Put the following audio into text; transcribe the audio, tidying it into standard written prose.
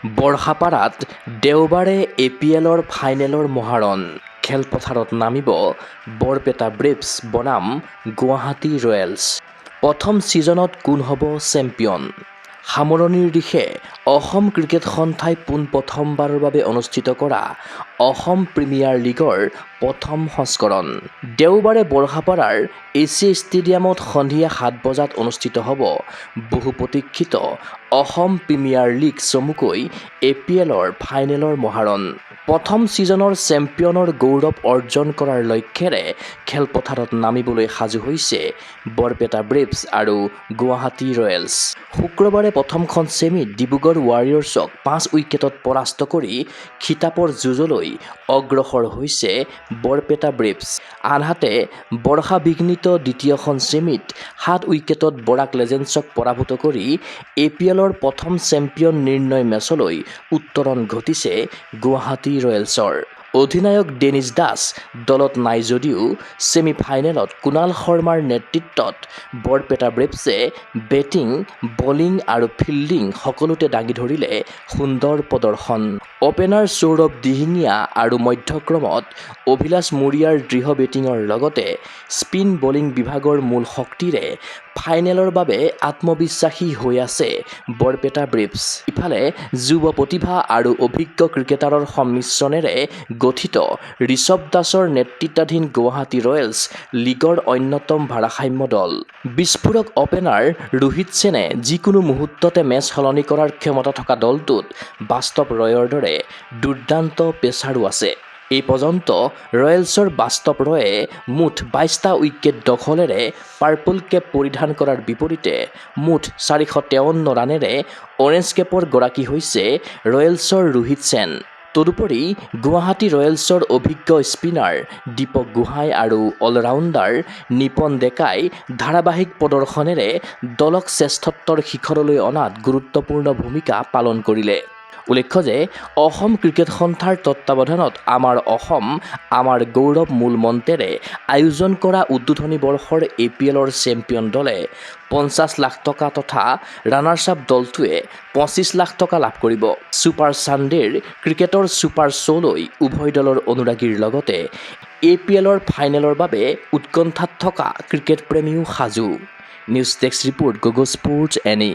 বৰষাপাৰাত দেওবাৰে এপিএলৰ ফাইনেলৰ মহাৰণ। খেলপথাৰত নামিব বৰপেটা ব্ৰেভছ বনাম গুৱাহাটী ৰয়েলছ। প্ৰথম ছিজনত কোন হ'ব চেম্পিয়ন? সামৰণিৰ দিশে অসম ক্ৰিকেট সন্থাই পোনপ্ৰথমবাৰৰ বাবে অনুষ্ঠিত কৰা অসম প্ৰিমিয়াৰ লীগৰ প্ৰথম সংস্কৰণ দেওবাৰে বৰষাপাৰাৰ এচি ষ্টেডিয়ামত সন্ধিয়া 7 বজাত অনুষ্ঠিত হ'ব বহু প্ৰতীক্ষিত অসম প্ৰিমিয়াৰ লীগ চমুকৈ এপিএলৰ ফাইনেলৰ মহাৰণ। প্ৰথম ছিজনৰ চেম্পিয়নৰ গৌৰৱ অৰ্জন কৰাৰ লক্ষ্যৰে খেলপথাৰত নামিবলৈ সাজু হৈছে বৰপেটা ব্ৰেভছ আৰু গুৱাহাটী ৰয়েলছ। শুক্ৰবাৰে প্ৰথমখন ছেমিত ডিব্ৰুগড় ৱাৰিয়ৰ্ছক 5 উইকেটত পৰাস্ত কৰি খিতাপৰ যুঁজলৈ অগ্ৰসৰ হৈছে বৰপেটা ব্ৰেভছ। আনহাতে বৰ্ষাবিঘ্নিত দ্বিতীয়খন ছেমিত 7 উইকেটত বৰাক লেজেণ্ডছক পৰাভূত কৰি এপিএলৰ প্ৰথম চেম্পিয়ন নিৰ্ণয় মেচলৈ উত্তৰণ ঘটিছে গুৱাহাটী ৰয়েলছৰ। অধিনায়ক ডেনিছ দাস দলত নাই যদিও ছেমি ফাইনেলত কুণাল শৰ্মাৰ নেতৃত্বত বৰপেটা ব্ৰেভছে বেটিং, বলিং আৰু ফিল্ডিং সকলোতে দাঙি ধৰিলে সুন্দৰ প্ৰদৰ্শন। অপেনাৰ সৌৰভ দিহিঙীয়া আৰু মধ্যক্ৰমত অভিলাষ মৰিয়াৰ দৃঢ় বেটিঙৰ লগতে স্পিন বলিং বিভাগৰ মূল শক্তিৰে ফাইনেলৰ বাবে আত্মবিশ্বাসী হৈ আছে বৰপেটা ব্ৰেভছ। ইফালে যুৱ প্ৰতিভা আৰু অভিজ্ঞ ক্ৰিকেটাৰৰ সংমিশ্ৰণেৰে গঠিত ঋষভ দাসৰ নেতৃত্বাধীন গুৱাহাটী ৰয়েলছ লীগৰ অন্যতম ভাৰসাম্য দল। বিস্ফোৰক অপেনাৰ ৰোহিত সেনে যিকোনো মুহূৰ্ততে মেচ সলনি কৰাৰ ক্ষমতা থকা দলটোত বাস্তৱ ৰয়ৰ দৰে দুৰ্দান্ত পেচাৰো আছে। এই পৰ্যন্ত ৰয়েলছৰ বাস্তৱ ৰয়ে মুঠ 22টা উইকেট দখলেৰে পাৰ্পল কেপ পৰিধান কৰাৰ বিপৰীতে মুঠ 453 ৰানেৰে অৰেঞ্জ কেপৰ গৰাকী হৈছে ৰয়েলছৰ ৰোহিত সেন। তদুপৰি গুৱাহাটী ৰয়েলছৰ অভিজ্ঞ স্পিনাৰ দীপক গোহাঁই আৰু অলৰাউণ্ডাৰ নিপন ডেকাই ধাৰাবাহিক প্ৰদৰ্শনেৰে দলক শ্ৰেষ্ঠত্বৰ শিখৰলৈ অনাত গুৰুত্বপূৰ্ণ ভূমিকা পালন কৰিলে। উল্লেখ্য যে অসম ক্ৰিকেট সন্থাৰ তত্বাৱধানত আমাৰ অসম আমাৰ গৌৰৱ মূল মন্ত্ৰেৰে আয়োজন কৰা উদ্বোধনী বৰ্ষৰ এপিএলৰ চেম্পিয়ন দলে 50 লাখ টকা তথা ৰানাৰ্ছ আপ দলটোৱে 25 লাখ টকা লাভ কৰিব। ছুপাৰ ছানডেৰ ক্ৰিকেটৰ ছুপাৰ শ্ব'লৈ উভয় দলৰ অনুৰাগীৰ লগতে এপিএলৰ ফাইনেলৰ বাবে উৎকণ্ঠাত থকা ক্ৰিকেট প্ৰেমীও সাজু। নিউজ ডেস্ক ৰিপৰ্ট গগো স্পৰ্টছ এনি।